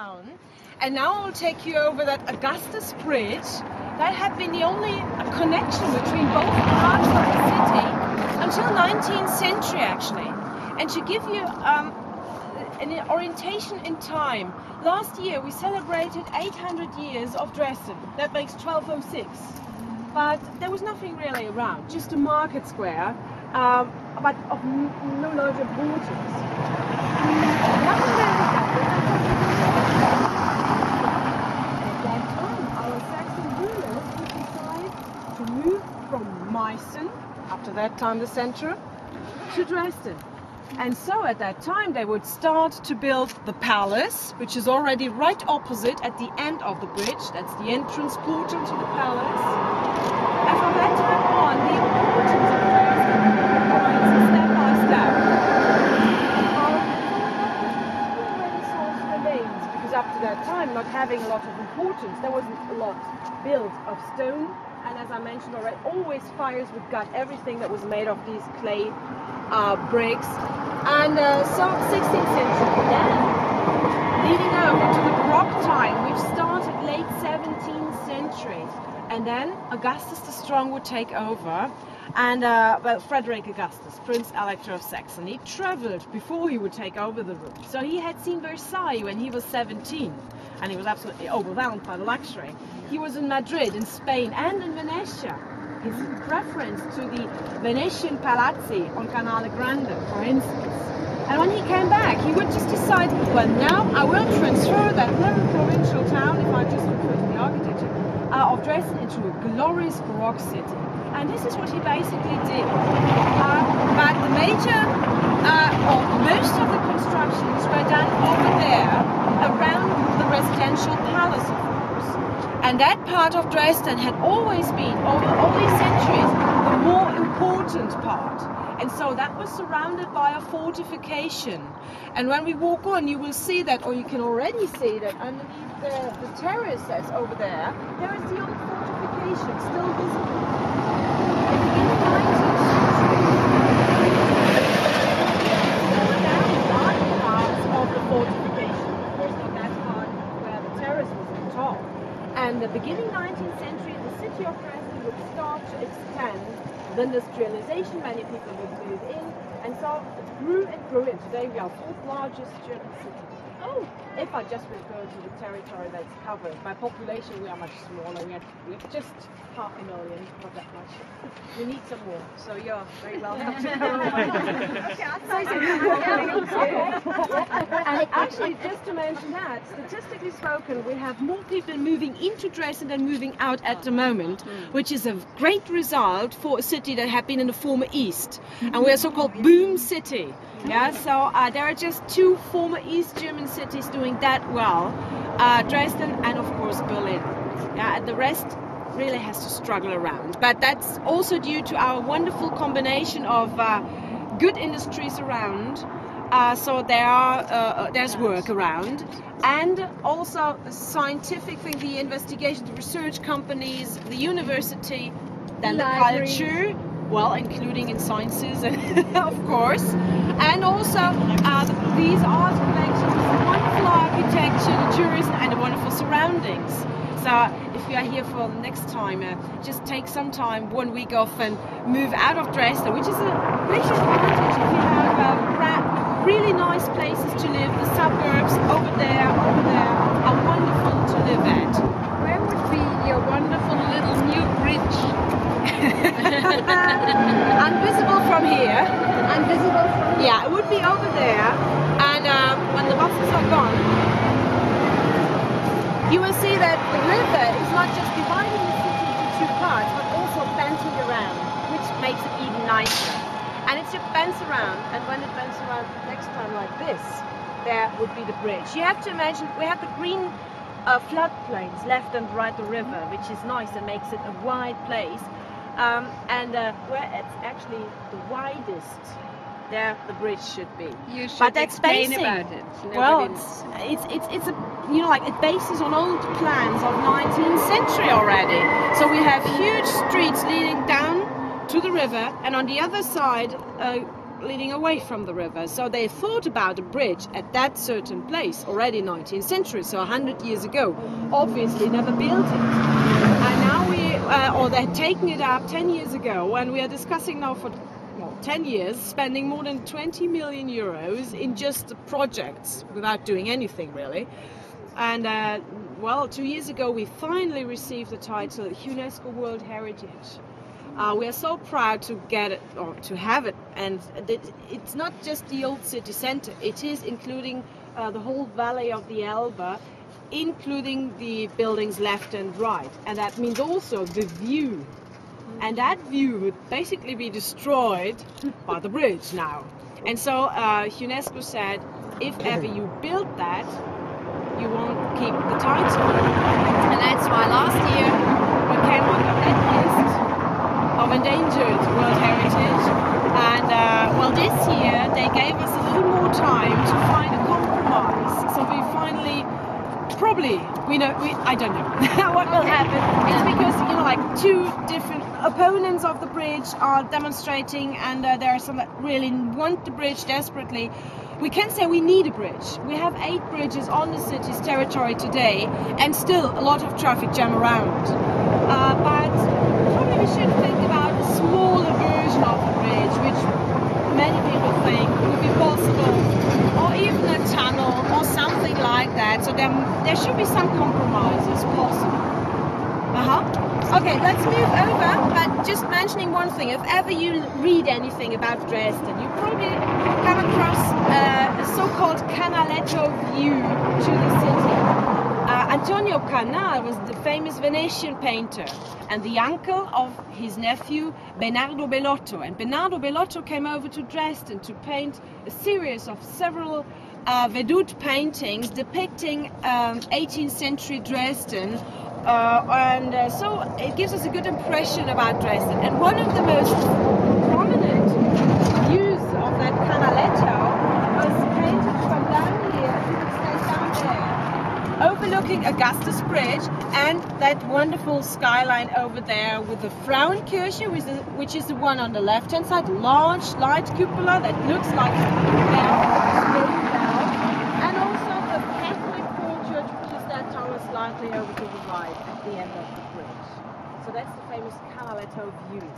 town. And now I'll take you over that Augustus Bridge. That had been the only connection between both parts of the city until 19th century actually. And to give you an orientation in time, last year we celebrated 800 years of Dresden. That makes 1206. But there was nothing really around, just a market square, but of no large importance. At that time, our Saxon rulers would decide to move from Meissen, up to that time the center, to Dresden. And so at that time they would start to build the palace, which is already right opposite at the end of the bridge. That's the entrance portal to the palace. And from that time on, the importance of Dresden rises step by step. Renaissance remains, because up to that time, not having a lot of importance, there wasn't a lot built of stone. And as I mentioned already, always fires would gut everything that was made of these clay bricks. And so 16th century began, leading over to the Baroque time, which started late 17th century. And then Augustus the Strong would take over, and Frederick Augustus, Prince Elector of Saxony, traveled before he would take over the room. So he had seen Versailles when he was 17, and he was absolutely overwhelmed by the luxury. He was in Madrid, in Spain, and in Venetia. His preference to the Venetian palazzi on Canale Grande, for instance. And when he came back, he would just decide, well, now I will transfer that little provincial town, if I just refer to the architecture, of Dresden into a glorious Baroque city. And this is what he basically did. But the major, or most of the constructions were done over there, around the residential palace, of course. And that part of Dresden had always been, over all these centuries, the more important part. And so that was surrounded by a fortification. And when we walk on, you will see that, or you can already see that underneath the terraces over there, there is the old fortification still visible. And in the 19th century, there were now large parts of the fortification. Of course, not that part where the terrace was on top. And the beginning 19th century, the city of Dresden would start to extend. The industrialization, many people would move in, and so it grew and grew, and today we are fourth largest German city. Oh, if I just refer to the territory that's covered. By population we are much smaller, we have just 500,000, not that much. We need some more, so you're very welcome to come over. And actually, just to mention that, statistically spoken, we have more people moving into Dresden than moving out at the moment, which is a great result for a city that had been in the former East. And we are so-called boom city. Yeah, so there are just two former East German cities doing that well, Dresden and of course Berlin. Yeah, and the rest really has to struggle around. But that's also due to our wonderful combination of good industries around. So there's work around, and also the scientific thing, the investigation, the research companies, the university, then the culture. Well, including in sciences, of course, and also these art collections, wonderful architecture, the tourism, and the wonderful surroundings. So if you are here for the next time, just take some time, 1 week off, and move out of Dresden, which is a great advantage if you have really nice places to live. The suburbs over there are wonderful to live at. Where would be your wonderful little new bridge? Unvisible from here. Invisible from here? Yeah, it would be over there, and when the buses are gone, you will see that the river is not just dividing the city into two parts, but also bending around, which makes it even nicer. And it just bends around, and when it bends around next time like this, there would be the bridge. You have to imagine, we have the green floodplains left and right the river, which is nice and makes it a wide place. Where it's actually the widest, there the bridge should be. You should but that's explain basing. about it. Well, it's a, you know, like it bases on old plans of 19th century already. So we have huge streets leading down to the river, and on the other side leading away from the river. So they thought about a bridge at that certain place already 19th century, so 100 years ago. Obviously never built it. And now or they're taking it up 10 years ago, and we are discussing now for 10 years, spending more than 20 million euros in just the projects without doing anything really. And well, 2 years ago we finally received the title UNESCO World Heritage. We are so proud to get it, or to have it, and it's not just the old city center, it is including the whole valley of the Elbe, including the buildings left and right, and that means also the view. And that view would basically be destroyed by the bridge now. And so UNESCO said, if ever you build that, you won't keep the title. And that's why last year we came on the red list of endangered World Heritage. And well, this year they gave us a little more time to find a compromise. So we finally, probably, I don't know what will happen. It's because, like two different opponents of the bridge are demonstrating, and there are some that really want the bridge desperately. We can say we need a bridge. We have 8 bridges on the city's territory today, and still a lot of traffic jam around. But probably we should think about a smaller version of the bridge, which many people think would be possible, or even a tunnel or something like that. So there should be some compromises possible. Okay, let's move over, but just mentioning one thing. If ever you read anything about Dresden, you probably come across a so-called canaletto view to the city. Antonio Canal was the famous Venetian painter and the uncle of his nephew Bernardo Bellotto. And Bernardo Bellotto came over to Dresden to paint a series of several vedute paintings depicting 18th century Dresden. So it gives us a good impression about Dresden. And one of the most prominent views of that canaletto was painted from down here, you can stay down there, overlooking Augustus Bridge and that wonderful skyline over there with the Frauenkirche, which is the one on the left hand side, large light cupola that looks like a bell, and also the Catholic church, which is that tower slightly over to the right at the end of the bridge. So that's the famous canaletto view.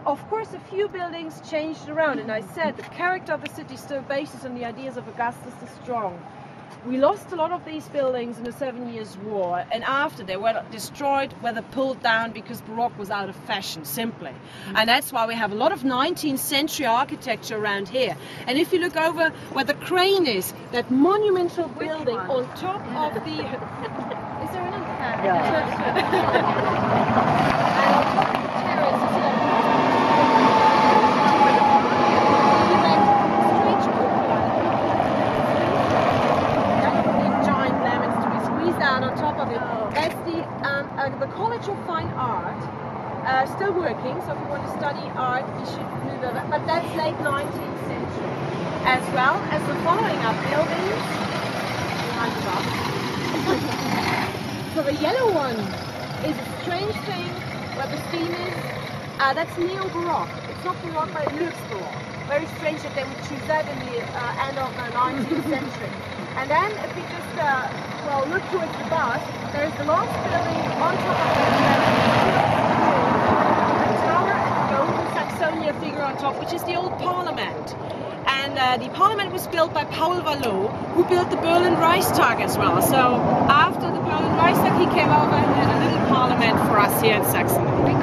Of course, a few buildings changed around, and I said the character of the city still bases on the ideas of Augustus the Strong. We lost a lot of these buildings in the 7 Years' War, and after they were destroyed, whether pulled down because Baroque was out of fashion, simply. And that's why we have a lot of 19th century architecture around here. And if you look over where the crane is, that monumental building on top of the... Is there another? Yeah. And on top of the terrace, you see that down on top of it. That's the College of Fine Art, still working, so if you want to study art, you should move over. But that's late 19th century, as well as the following up buildings behind the bus. So the yellow one is a strange thing where the steam is. That's neo-Baroque. It's not Baroque, but it looks Baroque. Very strange that they would choose that in the end of the 19th century. And then if we just look towards the bus, there's the last building on top of the tower and the golden Saxonia figure on top, which is the old Parliament. And the Parliament was built by Paul Vallot, who built the Berlin Reichstag as well. So after the Berlin Reichstag, he came over and had a little Parliament for us here in Saxony.